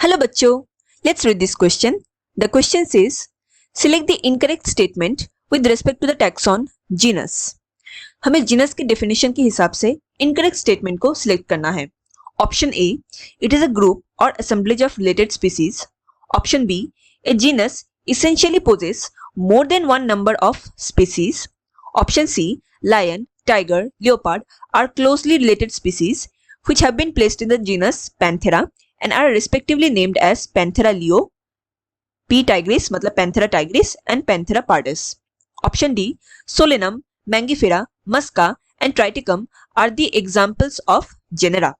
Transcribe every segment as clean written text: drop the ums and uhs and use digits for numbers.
Hello बच्चों, let's read this question. The question says, select the incorrect statement with respect to the taxon genus. हमें genus की definition के हिसाब से incorrect statement को select करना है. Option A, it is a group or assemblage of related species. Option B, a genus essentially possesses more than one number of species. Option C, lion, tiger, leopard are closely related species which have been placed in the genus Panthera and are respectively named as Panthera leo, P. tigris मतलब Panthera tigris and Panthera pardus. Option D, Solanum, Mangifera, Musca and Triticum are the examples of genera.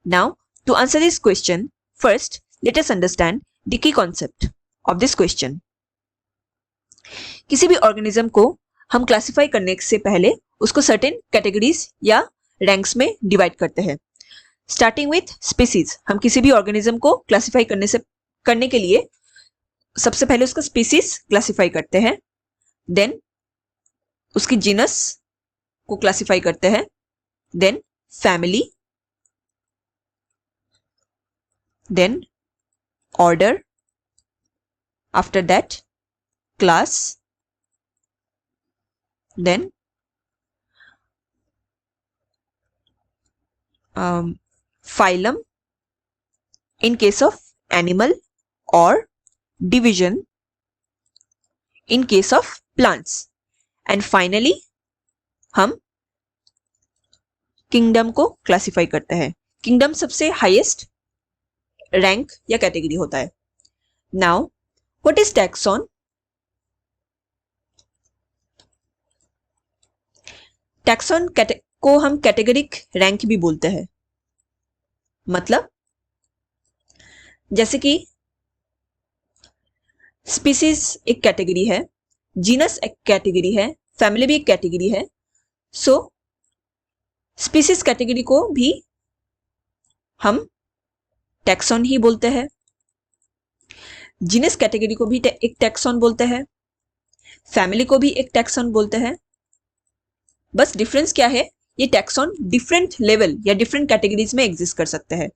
Now, to answer this question, first let us understand the key concept of this question. किसी भी organism को हम classify करने से पहले उसको certain categories या ranks में डिवाइड करते हैं. स्टार्टिंग विथ स्पीसीज, हम किसी भी ऑर्गेनिज्म को क्लासिफाई करने के लिए सबसे पहले उसका स्पीसीज क्लासिफाई करते हैं, देन उसकी जीनस को क्लासिफाई करते हैं, then family, then order, after that class, then phylum in case of animal or division in case of plants, and finally हम kingdom को क्लासिफाई करते हैं. kingdom सबसे हाईएस्ट रैंक या कैटेगरी होता है. Now what is taxon? taxon को हम कैटेगरिक रैंक भी बोलते हैं. मतलब जैसे कि स्पीसीज एक कैटेगरी है, जीनस एक कैटेगरी है, फैमिली भी एक कैटेगरी है. सो स्पीसीज कैटेगरी को भी हम टैक्सॉन ही बोलते हैं, जीनस कैटेगरी को भी एक टैक्सॉन बोलते हैं, फैमिली को भी एक टैक्सॉन बोलते हैं. बस डिफरेंस क्या है, ये टैक्सॉन डिफरेंट लेवल या डिफरेंट कैटेगरीज में एग्जिस्ट कर सकते हैं.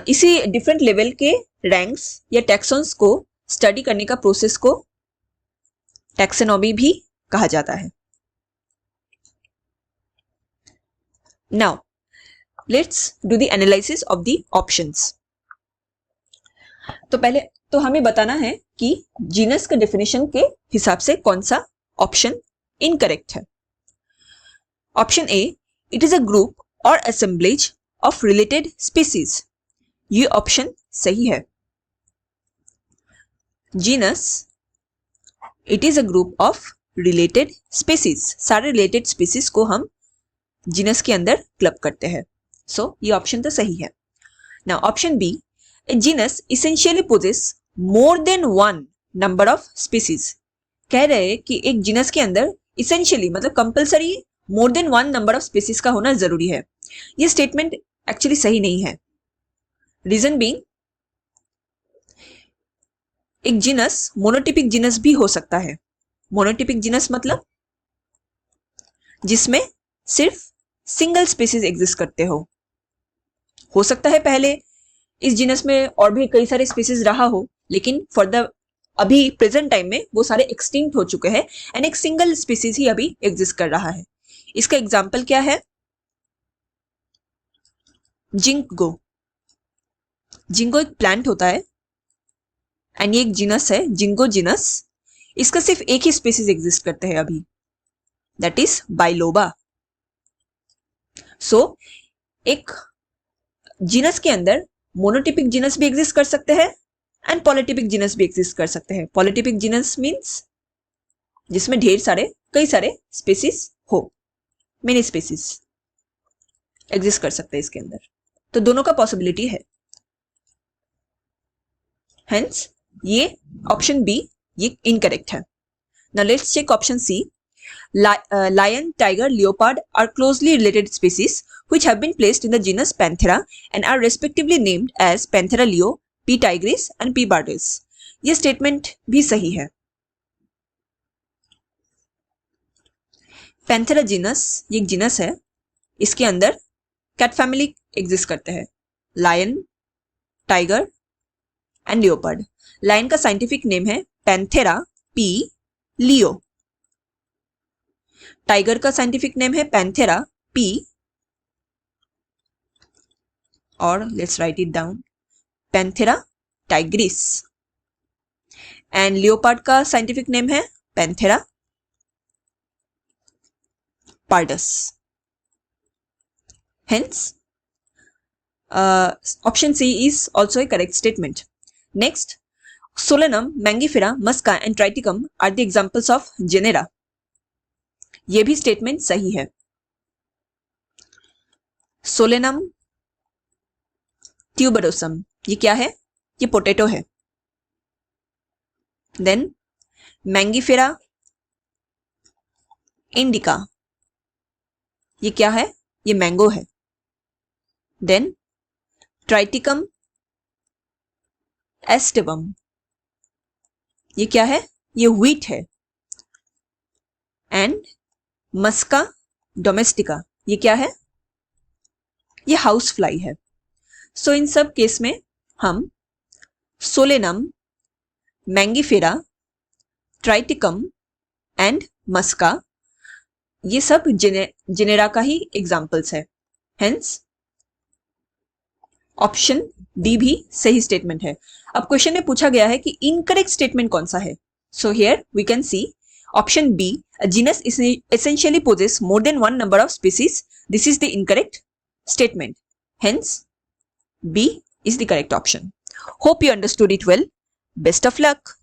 इसी डिफरेंट लेवल के रैंक्स या टैक्सॉन्स को स्टडी करने का प्रोसेस को टैक्सोनॉमी भी कहा जाता है. Now let's do the analysis of the options. तो पहले तो हमें बताना है कि जीनस के डेफिनेशन के हिसाब से कौन सा ऑप्शन इनकरेक्ट है. Option A, it is a group और असेंबलेज ऑफ रिलेटेड स्पीसीज. ये ऑप्शन सही है. Genus, it is a group of related species. सारे रिलेटेड स्पीसीज को हम जीनस के अंदर क्लब करते हैं. सो ये ऑप्शन तो सही है. Now option B, a genus essentially possess more than one number of species. कह रहे हैं कि एक जीनस के अंदर इसेंशियली मतलब compulsory more than one number of species का होना जरूरी है. ये स्टेटमेंट एक्चुअली सही नहीं है. रीजन बीइंग, एक जीनस मोनोटिपिक जीनस भी हो सकता है. मोनोटिपिक जीनस मतलब जिसमें सिर्फ सिंगल स्पीसीज एग्जिस्ट करते हो सकता है पहले इस जीनस में और भी कई सारे स्पीसीज रहा हो, लेकिन फॉर द अभी प्रेजेंट टाइम में वो सारे एक्सटिंक्ट हो चुके हैं एंड एक सिंगल स्पीसीज ही अभी एग्जिस्ट कर रहा है. इसका एग्जाम्पल क्या है? जिंको. जिंको एक प्लांट होता है एंड ये एक जीनस है, जिंको जीनस. इसका सिर्फ एक ही स्पीसीज एग्जिस्ट करते हैं अभी, दैट इज बाइलोबा. सो एक जीनस के अंदर मोनोटिपिक जीनस भी एग्जिस्ट कर सकते हैं एंड पॉलीटिपिक जीनस भी एग्जिस्ट कर सकते हैं. पॉलीटिपिक जीनस मीन्स जिसमें कई सारे स्पीसीज हो, मेनी स्पीसीज एग्जिस्ट कर सकते हैं इसके अंदर. तो दोनों का पॉसिबिलिटी है. हेंस ये ऑप्शन बी ये इनकरेक्ट है. Now let's check option C. Lion, tiger, leopard are closely related species which have been placed in the genus Panthera and are respectively named as Panthera leo, P. tigris and P. pardus. ये statement भी सही है. Panthera genus ये एक genus है, इसके अंदर cat family exist करते हैं. Lion, tiger and leopard. Lion का साइंटिफिक नेम है पैंथेरा पी लियो। टाइगर का साइंटिफिक नेम है पैंथेरा पी, और let's write it down, Panthera tigris. And leopard का साइंटिफिक नेम है Panthera pardus. Hence option C is also a correct statement. Next, Solanum, Mangifera, Musca and Triticum are the examples of genera. ये भी statement सही है। Solanum tuberosum, ये क्या है? ये पोटैटो है। देन Mangifera indica, ये क्या है? ये मैंगो है। देन ट्राइटिकम एस्टिवम, ये क्या है? ये व्हीट है। एंड मस्का डोमेस्टिका, ये क्या है? ये हाउस फ्लाई है। सो इन सब केस में हम सोलेनम, मैंगीफेरा, ट्राइटिकम एंड मस्का, ये सब जेनेरा का ही एग्जाम्पल्स है। हेंस ऑप्शन डी भी सही स्टेटमेंट है। अब क्वेश्चन में पूछा गया है कि इनकरेक्ट स्टेटमेंट कौन सा है। So here we can see option B, a genus essentially possesses more than one number of species. This is the incorrect statement. Hence, B is the correct option. Hope you understood it well. Best of luck.